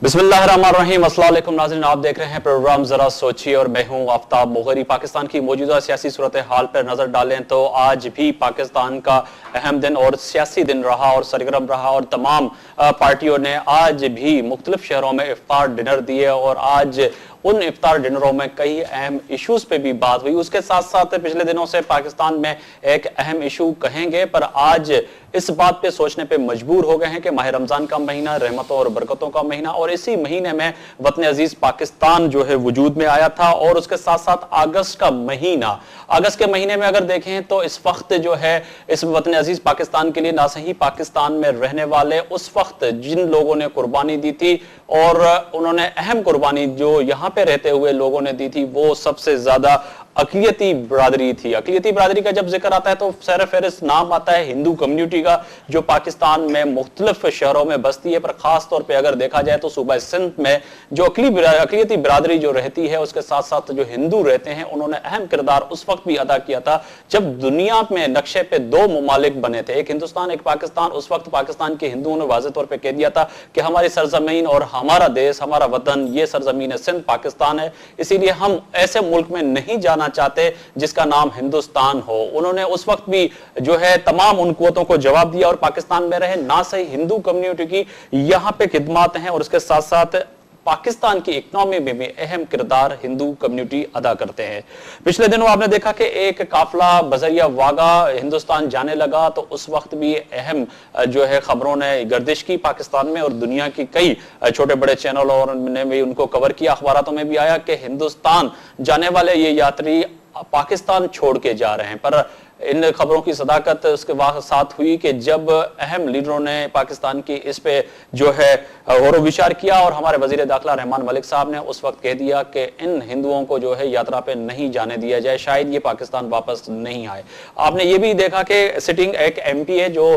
बिस्मिल्लाहिर्रहमानिर्रहीम। अस्सलाम वालेकुम नाज़रीन, आप देख रहे हैं प्रोग्राम जरा सोचिए और मैं हूं आफ्ताब मोगरी। पाकिस्तान की मौजूदा सियासी सूरत हाल पर नजर डालें तो आज भी पाकिस्तान का अहम दिन और सियासी दिन रहा और सरगर्म रहा और तमाम पार्टियों ने आज भी मुख्तलिफ शहरों में इफ्तार डिनर दिए और आज उन इफ्तार डिनरों में कई अहम इश्यूज पे भी बात हुई। उसके साथ साथ पिछले दिनों से पाकिस्तान में एक अहम इशू कहेंगे पर आज इस बात पे सोचने पे मजबूर हो गए हैं कि माह रमजान का महीना, रहमतों और बरकतों का महीना, और इसी महीने में वतन अजीज पाकिस्तान जो है वजूद में आया था। और उसके साथ साथ अगस्त का महीना, अगस्त के महीने में अगर देखें तो इस वक्त जो है इस वतन अजीज पाकिस्तान के लिए ना सही पाकिस्तान में रहने वाले उस वक्त जिन लोगों ने कुर्बानी दी थी और उन्होंने अहम कुर्बानी जो यहाँ पे रहते हुए लोगों ने दी थी वो सबसे ज्यादा अक़लियती बिरादरी थी। अक़लियती बिरादरी का जब जिक्र आता है तो सर फहरिस्त नाम आता है हिंदू कम्युनिटी का, जो पाकिस्तान में मुख्तलिफ शहरों में बसती है, पर खास तौर पे अगर देखा जाए तो सूबा सिंध में जो अक़लियती बिरादरी जो रहती है उसके साथ साथ जो हिंदू रहते हैं उन्होंने अहम किरदार उस वक्त भी अदा किया था जब दुनिया में नक्शे पे दो ममालिक बने थे, एक हिंदुस्तान एक पाकिस्तान। उस वक्त पाकिस्तान के हिंदुओं ने वाज़ेह तौर पर कह दिया था कि हमारी सरजमीन और हमारा देश, हमारा वतन, ये सरजमीन सिंध पाकिस्तान है, इसीलिए हम ऐसे मुल्क में नहीं जाना चाहते जिसका नाम हिंदुस्तान हो। उन्होंने उस वक्त भी जो है तमाम उन कुव्वतों को जवाब दिया और पाकिस्तान में रहे। ना सही हिंदू कम्युनिटी की यहां पे खिदमत हैं और उसके साथ साथ पाकिस्तान की इकोनॉमी में भी अहम किरदार हिंदू कम्युनिटी अदा करते हैं। पिछले दिनों आपने देखा कि एक काफिला बजरिया वागा हिंदुस्तान जाने लगा तो उस वक्त भी अहम जो है खबरों ने गर्दिश की पाकिस्तान में और दुनिया की कई छोटे बड़े चैनलों ने भी उनको कवर किया। अखबारों में भी आया कि हिंदुस्तान जाने वाले ये यात्री पाकिस्तान छोड़ के जा रहे हैं। पर इन खबरों की सदाकत उसके साथ हुई कि जब अहम लीडरों ने पाकिस्तान की इस पे जो है गौर विचार किया और हमारे वजीर दाखिला रहमान मलिक साहब ने उस वक्त कह दिया कि इन हिंदुओं को जो है यात्रा पे नहीं जाने दिया जाए, शायद ये पाकिस्तान वापस नहीं आए। आपने ये भी देखा कि सिटिंग एक MP है जो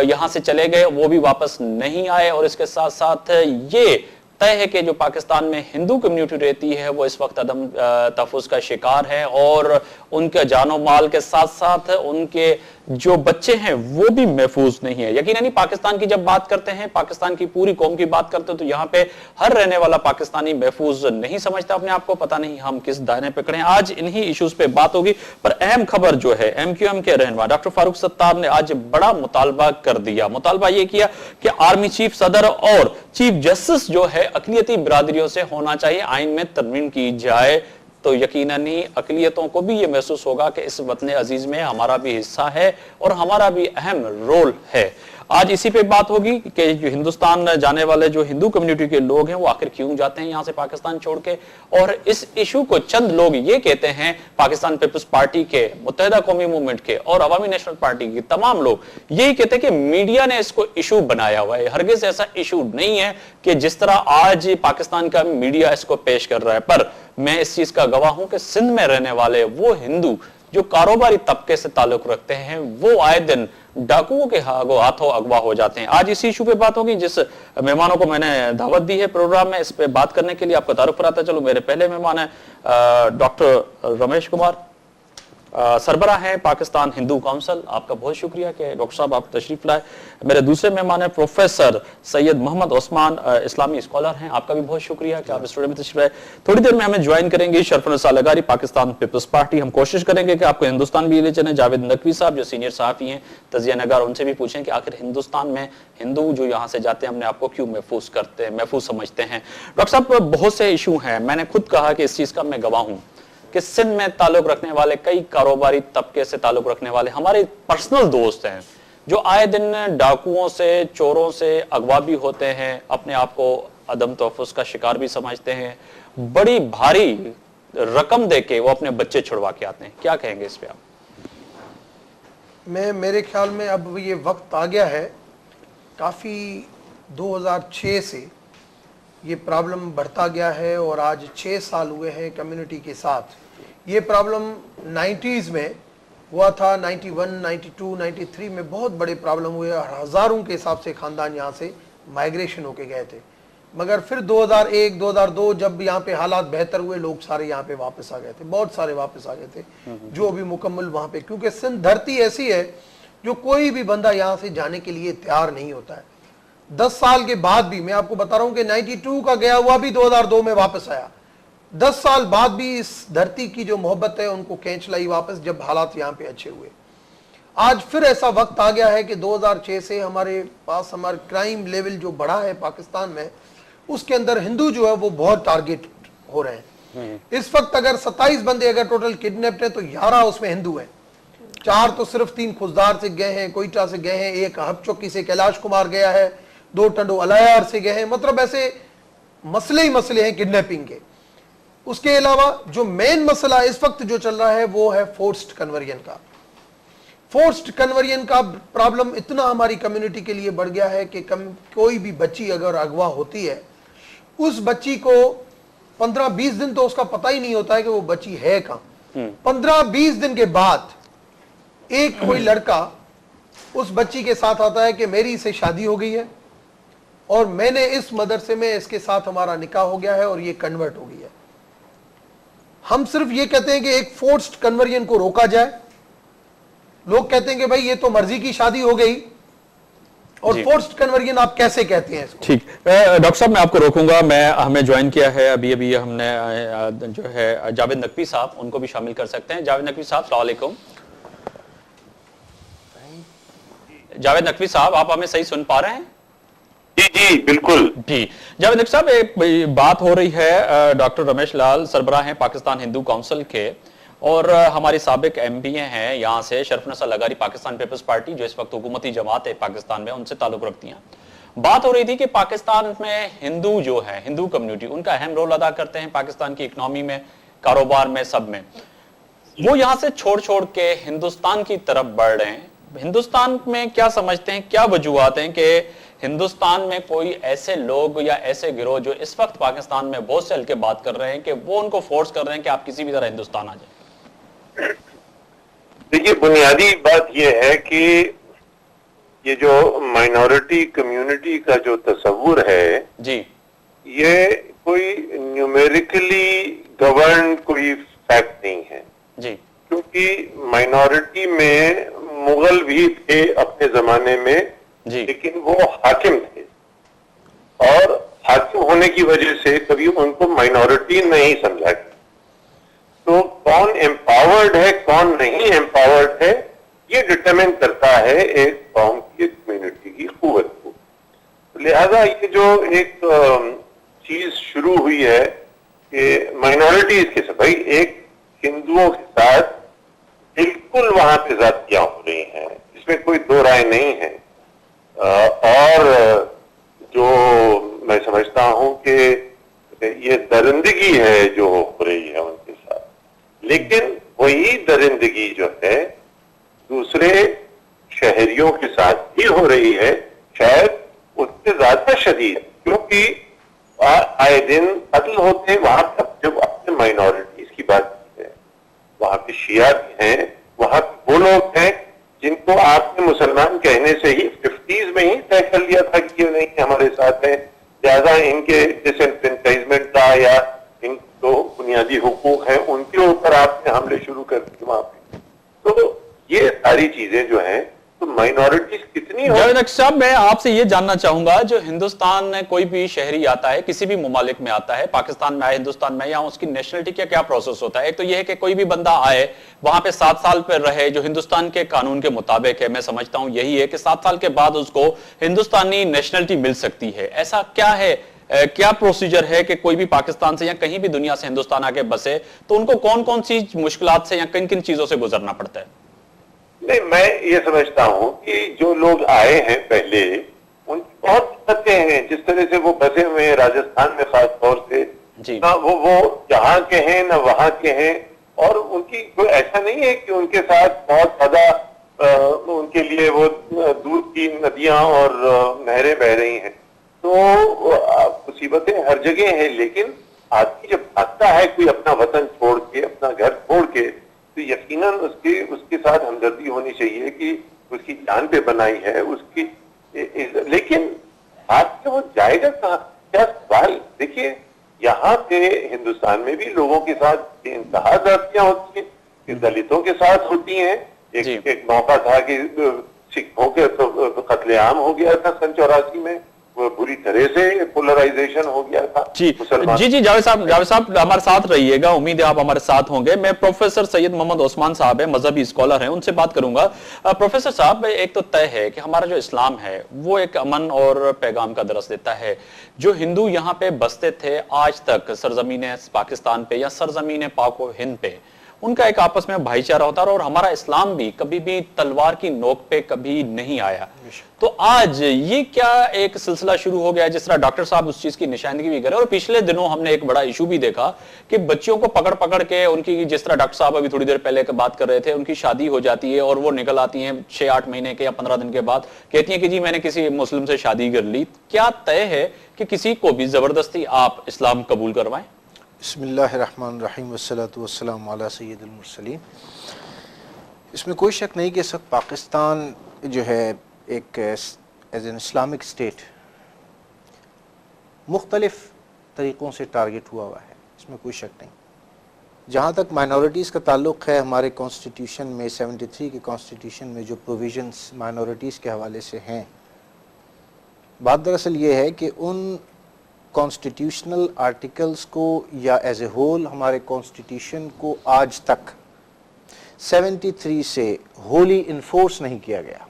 यहां से चले गए, वो भी वापस नहीं आए। और इसके साथ साथ ये तय है कि जो पाकिस्तान में हिंदू कम्युनिटी रहती है वो इस वक्त अदम तहफ़्फ़ुज़ का शिकार है और उनके जानो माल के साथ साथ उनके जो बच्चे हैं वो भी महफूज नहीं है। यकीनन पाकिस्तान की जब बात करते हैं, पाकिस्तान की पूरी कौम की बात करते हैं तो यहाँ पे हर रहने वाला पाकिस्तानी महफूज नहीं समझता अपने आप को, पता नहीं हम किस दायरे पे खड़े हैं। आज इन्हीं इश्यूज पे बात होगी। पर अहम खबर जो है MQM के रहनुमा डॉक्टर फारूक सत्तार ने आज बड़ा मुतालबा कर दिया। मुतालबा ये किया कि आर्मी चीफ सदर और चीफ जस्टिस जो है अक़लियती बिरादरियों से होना चाहिए, आइन में तरमीम की जाए तो यकीनन ही अक़लियतों को भी ये महसूस होगा कि इस वतन अजीज में हमारा भी हिस्सा है और हमारा भी अहम रोल है। आज इसी पे बात होगी कि जो हिंदुस्तान जाने वाले जो हिंदू कम्युनिटी के लोग हैं वो आखिर क्यों जाते हैं यहां से पाकिस्तान छोड़ के, और इस इशू को चंद लोग ये कहते हैं, पाकिस्तान पीपल्स पार्टी के, मुत्तहिदा कौमी मूवमेंट के और अवामी नेशनल पार्टी के तमाम लोग यही कहते हैं कि मीडिया ने इसको इशू बनाया हुआ है। हरगिज ऐसा इशू नहीं है कि जिस तरह आज पाकिस्तान का मीडिया इसको पेश कर रहा है। पर मैं इस चीज का गवाह हूं कि सिंध में रहने वाले वो हिंदू जो कारोबारी तबके से ताल्लुक रखते हैं वो आए दिन डाकुओं के हाथों अगवा हो जाते हैं। आज इसी इशू पे बात होगी। जिस मेहमानों को मैंने दावत दी है प्रोग्राम में इस पे बात करने के लिए, आपका तारुफ कराता चलो। मेरे पहले मेहमान है डॉक्टर रमेश कुमार, सरबराह है पाकिस्तान हिंदू काउंसिल। आपका बहुत शुक्रिया कि डॉक्टर साहब आप तशरीफ लाए। मेरे दूसरे मेहमान है प्रोफेसर सैयद मोहम्मद उस्मान, इस्लामी स्कॉलर हैं। आपका भी बहुत शुक्रिया कि आप स्टूडियो में तशरीफ लाए। थोड़ी देर में हमें ज्वाइन करेंगे शरफुन्निसा लगारी, पाकिस्तान पीपल्स पार्टी। हम कोशिश करेंगे कि आपको हिंदुस्तान भी ले चलें। जावेद नकवी साहब जो सीनियर सहाफ़ी हैं, तजिया नगार, उनसे भी पूछें कि आखिर हिंदुस्तान में हिंदू जो यहाँ से जाते हैं हमने आपको क्यों महफूज करते हैं, महफूज समझते हैं। डॉक्टर साहब बहुत से इशू हैं, मैंने खुद कहा कि इस चीज का मैं गवाह हूं कि सिंध में ताल्लुक रखने वाले, कई कारोबारी तबके से ताल्लुक रखने वाले हमारे पर्सनल दोस्त हैं जो आए दिन डाकुओं से, चोरों से अगवा भी होते हैं, अपने आप को अदम तहफ़्फ़ुज़ का शिकार भी समझते हैं, बड़ी भारी रकम देके वो अपने बच्चे छुड़वा के आते हैं। क्या कहेंगे इस पे आप? मेरे ख्याल में अब ये वक्त आ गया है, काफ़ी 2006 से ये प्रॉब्लम बढ़ता गया है और आज 6 साल हुए हैं कम्युनिटी के साथ। ये प्रॉब्लम 90s में हुआ था, 91, 92, 93 में बहुत बड़े प्रॉब्लम हुए और हज़ारों के हिसाब से ख़ानदान यहाँ से माइग्रेशन होके गए थे। मगर फिर 2001, 2002 जब यहाँ पे हालात बेहतर हुए, लोग सारे यहाँ पे वापस आ गए थे, बहुत सारे वापस आ गए थे जो अभी मुकम्मल वहाँ पे, क्योंकि सिंध धरती ऐसी है जो कोई भी बंदा यहाँ से जाने के लिए तैयार नहीं होता है। 10 साल के बाद भी, मैं आपको बता रहा हूं कि 92 का गया हुआ भी 2002 में वापस आया, 10 साल बाद भी इस धरती की जो मोहब्बत है उनको खींच लाई वापस, जब हालात यहां पे अच्छे हुए। आज फिर ऐसा वक्त आ गया है कि 2006 से हमारे पास हमारा क्राइम लेवल जो बढ़ा है पाकिस्तान में, उसके अंदर हिंदू जो है वो बहुत टारगेट हो रहे हैं। इस वक्त अगर 27 बंदे अगर टोटल किडनैप्ड हैं तो 11 उसमें हिंदू हैं, 4 तो सिर्फ 3 खुजदार से गए हैं, कोयटा से गए हैं, एक हबचौकी से कैलाश कुमार गया है, 2 टंडो अलायार से गए हैं। मतलब ऐसे मसले ही मसले हैं किडनैपिंग के। उसके अलावा जो मेन मसला इस वक्त जो चल रहा है वो है फोर्स्ड कन्वर्जन का। फोर्स्ड कन्वर्जन का प्रॉब्लम इतना हमारी कम्युनिटी के लिए बढ़ गया है कि कोई भी बच्ची अगर अगवा होती है, उस बच्ची को 15-20 दिन तो उसका पता ही नहीं होता है कि वो बच्ची है कहां। 15-20 दिन के बाद एक कोई लड़का उस बच्ची के साथ आता है कि मेरी इससे शादी हो गई है और मैंने इस मदरसे में इसके साथ हमारा निकाह हो गया है और ये कन्वर्ट हो गई है। हम सिर्फ ये कहते हैं कि एक फोर्स्ड कन्वर्जन को रोका जाए। लोग कहते हैं कि भाई ये तो मर्जी की शादी हो गई, और फोर्स्ड कन्वर्जन आप कैसे कहते हैं इसको? ठीक, डॉक्टर साहब मैं आपको रोकूंगा। हमें ज्वाइन किया है अभी हमने जो है जावेद नकवी साहब, उनको भी शामिल कर सकते हैं। जावेद नकवी साहब, अस्सलाम वालेकुम। जावेद नकवी साहब, आप हमें सही सुन पा रहे हैं? जी जी बिल्कुल जी। जावेद नकवी साहब, एक बात हो रही है, डॉक्टर रमेश लाल सरबराह हैं पाकिस्तान हिंदू काउंसिल के, और हमारी साबिक एमपी हैं यहाँ से शरफनसा लगारी पाकिस्तान पीपल्स पार्टी, जो इस वक्त हुकूमती जमात है पाकिस्तान में, उनसे ताल्लुक रखती हैं। बात हो रही थी कि पाकिस्तान में हिंदू जो है, हिंदू कम्युनिटी, उनका अहम रोल अदा करते हैं पाकिस्तान की इकोनॉमी में, कारोबार में, सब में। वो यहाँ से छोड़ छोड़ के हिंदुस्तान की तरफ बढ़ रहे हैं। हिंदुस्तान में क्या समझते हैं, क्या वजूहात हैं कि हिंदुस्तान में कोई ऐसे लोग या ऐसे गिरोह जो इस वक्त पाकिस्तान में बहुत से हल्के बात कर रहे हैं कि वो उनको फोर्स कर रहे हैं कि आप किसी भी तरह हिंदुस्तान आ जाए? देखिए, बुनियादी बात यह है कि ये जो माइनॉरिटी कम्युनिटी का जो तस्वुर है जी, ये कोई न्यूमेरिकली गवर्न कोई फैक्ट नहीं है जी, क्योंकि माइनॉरिटी में मुगल भी थे अपने जमाने में जी, लेकिन वो हाकिम थे, और हाकिम होने की वजह से कभी उनको माइनॉरिटी नहीं समझा गया। तो कौन एम्पावर्ड है, कौन नहीं एम्पावर्ड है, ये डिटरमिन करता है एक कौम की, कम्युनिटी की कुव्वत को। तो लिहाजा ये जो एक चीज शुरू हुई है कि माइनॉरिटीज के साथ, भाई एक हिंदुओं के साथ बिल्कुल वहां पे ज्यादतियां हो रही हैं, इसमें कोई दो राय नहीं है। और जो मैं समझता हूं कि ये दरिंदगी है जो हो रही है उनके साथ, लेकिन वही दरिंदगी जो है दूसरे शहरियों के साथ भी हो रही है, शायद उससे ज्यादा शदीद, क्योंकि आए दिन कत्ल होते वहां पर। जब अपने माइनॉरिटीज की बात की है, वहां पे शिया भी हैं, वहां पे वो लोग हैं जिनको आपने मुसलमान कहने से ही 50s में ही तय कर लिया था कि ये नहीं हमारे साथ है, लिहाजा इनके डिसएनफ्रेंचाइजमेंट का या इन जो बुनियादी हुकूक हैं उनके ऊपर आपने हमले शुरू कर दिए वहां पे। तो ये सारी चीजें जो हैं, तो माइनॉरिटीज कितनी हो। जावेद नकवी साहब, मैं आपसे ये जानना चाहूंगा, जो हिंदुस्तान में कोई भी शहरी आता है, किसी भी मुमालिक में आता है, पाकिस्तान में आए, हिंदुस्तान में, या उसकी नेशनलिटी का क्या प्रोसेस होता है? एक तो ये है कि कोई भी बंदा आए, वहां पे 7 साल पर रहे, जो हिंदुस्तान के कानून के मुताबिक है, मैं समझता हूं यही है कि 7 साल के बाद उसको हिंदुस्तानी नेशनलिटी मिल सकती है। ऐसा क्या है, क्या प्रोसीजर है कि कोई भी पाकिस्तान से या कहीं भी दुनिया से हिंदुस्तान आके बसे तो उनको कौन कौन सी मुश्किलात से या किन किन चीजों से गुजरना पड़ता है? नहीं, मैं ये समझता हूं कि जो लोग आए हैं पहले, उनकी बहुत दिक्कतें हैं। जिस तरह से वो बसे हुए हैं राजस्थान में खास तौर से, ना वो यहाँ के हैं ना वहां के हैं, और उनकी कोई ऐसा नहीं है कि उनके साथ बहुत ज्यादा उनके लिए वो दूध की नदियां और नहरें बह रही हैं। तो मुसीबतें हर जगह हैं, लेकिन आदमी जब भागता है कोई अपना वतन छोड़ के, अपना घर छोड़ के, तो यकीनन उसके साथ हमदर्दी होनी चाहिए कि उसकी जान पे बनाई है उसकी। लेकिन आज वो जाएगा कहाँ? क्या सवाल। देखिए, यहाँ पे हिंदुस्तान में भी लोगों के साथ इंतहा जातियां होती हैं, दलितों के साथ होती हैं। एक मौका था कि सिखों के तो कत्लेआम हो गया था सन 84 में, बुरी तरह से पोलराइजेशन हो गया था। जी जावेद साहब हमारे साथ रहिएगा, उम्मीद है आप हमारे साथ होंगे। मैं प्रोफेसर सैयद मोहम्मद ओस्मान साहब है, मजहबी स्कॉलर हैं, उनसे बात करूंगा। प्रोफेसर साहब, एक तो तय है कि हमारा जो इस्लाम है वो एक अमन और पैगाम का दरस देता है। जो हिंदू यहाँ पे बसते थे आज तक सरजमीन पाकिस्तान पे या सरजमीन पाक हिंद पे, उनका एक आपस में भाईचारा होता है, और हमारा इस्लाम भी कभी भी तलवार की नोक पे कभी नहीं आया। तो आज ये क्या एक सिलसिला शुरू हो गया है, जिस तरह डॉक्टर साहब उस चीज की निशानदेही भी करें। और पिछले दिनों हमने एक बड़ा इशू भी देखा कि बच्चियों को पकड़ पकड़ के उनकी, जिस तरह डॉक्टर साहब अभी थोड़ी देर पहले बात कर रहे थे, उनकी शादी हो जाती है और वो निकल आती हैं 6-8 महीने के या 15 दिन के बाद, कहती हैं कि जी मैंने किसी मुस्लिम से शादी कर ली। क्या तय है कि किसी को भी जबरदस्ती आप इस्लाम कबूल करवाएं? बिस्मिल्लाहिर्रहमानिर्रहीम वस्सलातु वस्सलामु अला सय्यिदिल मुरसलीन। इसमें कोई शक नहीं कि इस वक्त पाकिस्तान जो है एक एज एन इस्लामिक स्टेट मुख्तलिफ तरीक़ों से टारगेट हुआ है, इसमें कोई शक नहीं। जहाँ तक माइनॉरिटीज़ का ताल्लुक़ है, हमारे कॉन्स्टिट्यूशन में 73 के कॉन्स्टिट्यूशन में जो प्रोविजंस माइनॉरिटीज़ के हवाले से हैं, बात दरअसल ये है कि उन कॉन्स्टिट्यूशनल आर्टिकल्स को या एज ए होल हमारे कॉन्स्टिट्यूशन को आज तक 73 से होली इन्फोर्स नहीं किया गया।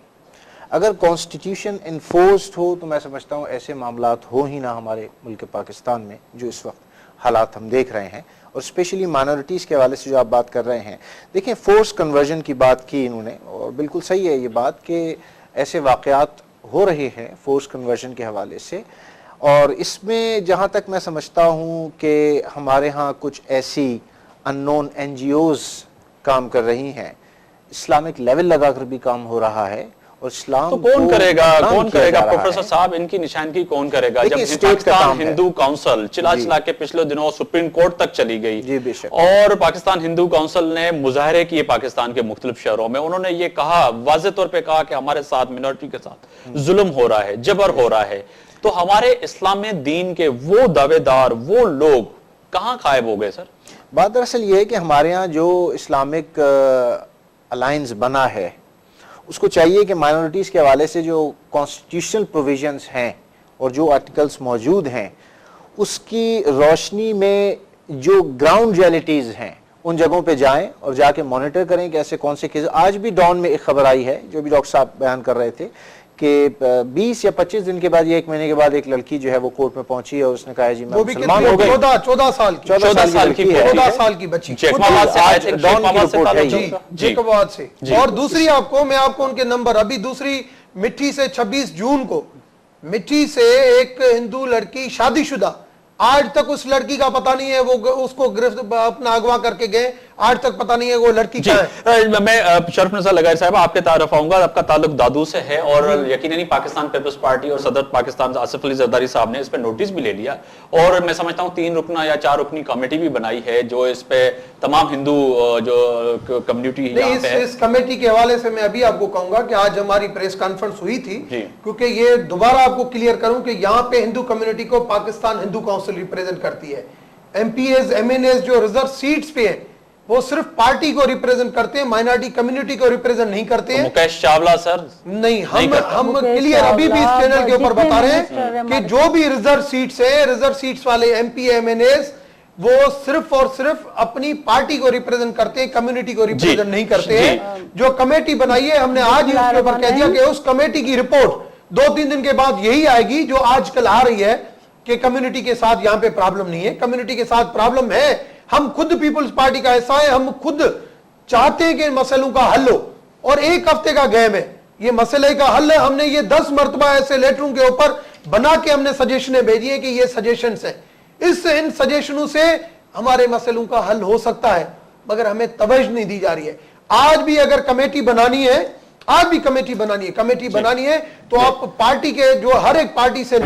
अगर कॉन्स्टिट्यूशन इन्फोर्स्ड हो तो मैं समझता हूँ ऐसे मामलात हो ही ना हमारे मुल्क पाकिस्तान में, जो इस वक्त हालात हम देख रहे हैं। और स्पेशली माइनॉरिटीज़ के हवाले से जो आप बात कर रहे हैं, देखें फोर्स कन्वर्जन की बात की इन्होंने, और बिल्कुल सही है ये बात कि ऐसे वाक़यात हो रहे हैं फोर्स कन्वर्जन के हवाले से। और इसमें जहाँ तक मैं समझता हूँ कि हमारे यहाँ कुछ ऐसी अननोन NGOs काम कर रही हैं, इस्लामिक लेवल लगाकर भी काम हो रहा है। और इस्लाम तो कौन करेगा प्रोफेसर साहब, इनकी निशानदेही कौन करेगा? जब पाकिस्तान हिंदू काउंसिल चिल्ला के पिछले दिनों सुप्रीम कोर्ट तक चली गई, और पाकिस्तान हिंदू काउंसिल ने मुजाहरे किए पाकिस्तान के मुख्तलिफ शहरों में, उन्होंने ये कहा, वाज़ेह तौर पे कहा कि हमारे साथ मिनॉरिटी के साथ जुल्म हो रहा है, जबर हो रहा है। तो हमारे इस्लाम दीन के वो दावेदार, वो लोग कहां गायब हो गए सर? बात दरअसल ये है कि हमारे यहाँ जो इस्लामिक अलायंस बना है, उसको चाहिए कि माइनॉरिटीज़ के हवाले से जो कॉन्स्टिट्यूशनल प्रोविजंस हैं और जो आर्टिकल्स मौजूद हैं, उसकी रोशनी में जो ग्राउंड रियलिटीज़ हैं उन जगहों पे जाएं और जाके मॉनिटर करें कि ऐसे कौन से केस। आज भी डॉन में एक खबर आई है, जो भी डॉक्टर साहब बयान कर रहे थे, कि 20 या 25 दिन के बाद, 1 महीने के बाद एक लड़की जो है वो कोर्ट में पहुंची है और उसने कहा है जी मैं मुसलमान हो गई। 14 साल की बच्ची, जैकबाबाद से। और दूसरी मैं आपको उनके नंबर, अभी दूसरी मिट्टी से 26 जून को मिट्टी से एक हिंदू लड़की शादीशुदा, आज तक उस लड़की का पता नहीं है, वो उसको गिरफ्त अपना अगवा करके गए, आज तक पता नहीं है वो लड़की क्या है। मैं शरफ नज़र लगाए साहब आपके तारफ आऊंगा। आपका ताल्लुक दादू से है, और यकीनन ही पाकिस्तान पीपल्स पार्टी और सदर पाकिस्तान आसिफ अली जरदारी साहब ने इस पे नोटिस भी ले लिया, और मैं समझता हूँ 3 रुकना या 4 रुकनी कमेटी भी बनाई है, जो इस पे तमाम हिंदू जो कम्युनिटी इस कमेटी के हवाले से मैं अभी आपको कहूंगा कि आज हमारी प्रेस कॉन्फ्रेंस हुई थी, क्योंकि ये दोबारा आपको क्लियर करूं कि यहाँ पे हिंदू कम्युनिटी को पाकिस्तान हिंदू काउंसिल रिप्रेजेंट करती है। MPs MNAs जो रिजर्व सीट्स पे हैं, वो सिर्फ पार्टी को रिप्रेजेंट करते हैं, माइनॉरिटी कम्युनिटी को रिप्रेजेंट नहीं करते हैं। मुकेश चावला सर नहीं, हम क्लियर अभी भी इस चैनल के ऊपर बता रहे हैं कि जो भी रिजर्व सीट्स है, रिजर्व सीट्स वाले MP MNAs वो सिर्फ और सिर्फ अपनी पार्टी को रिप्रेजेंट करते हैं, कम्युनिटी को रिप्रेजेंट नहीं करते हैं। जो कमेटी बनाई है, हमने आज ही उसके ऊपर कह दिया कि उस कमेटी की रिपोर्ट 2-3 दिन के बाद यही आएगी जो आजकल आ रही है कि कम्युनिटी के साथ यहाँ पे प्रॉब्लम नहीं है। कम्युनिटी के साथ प्रॉब्लम है, हम खुद पीपल्स पार्टी का हिस्सा है, हम खुद चाहते हैं कि मसलों का हल हो, और 1 हफ्ते का गेम है, ये मसले का हल है। हमने ये 10 मरतबा ऐसे लेटरों के ऊपर बना के हमने सजेशनें भेजी है कि ये सजेशंस हैं, इन सजेशनों से हमारे मसलों का हल हो सकता है, मगर हमें तवज्जो नहीं दी जा रही है। आज भी अगर कमेटी बनानी है, कमेटी बनानी है तो आप पार्टी के जो हर एक पार्टी से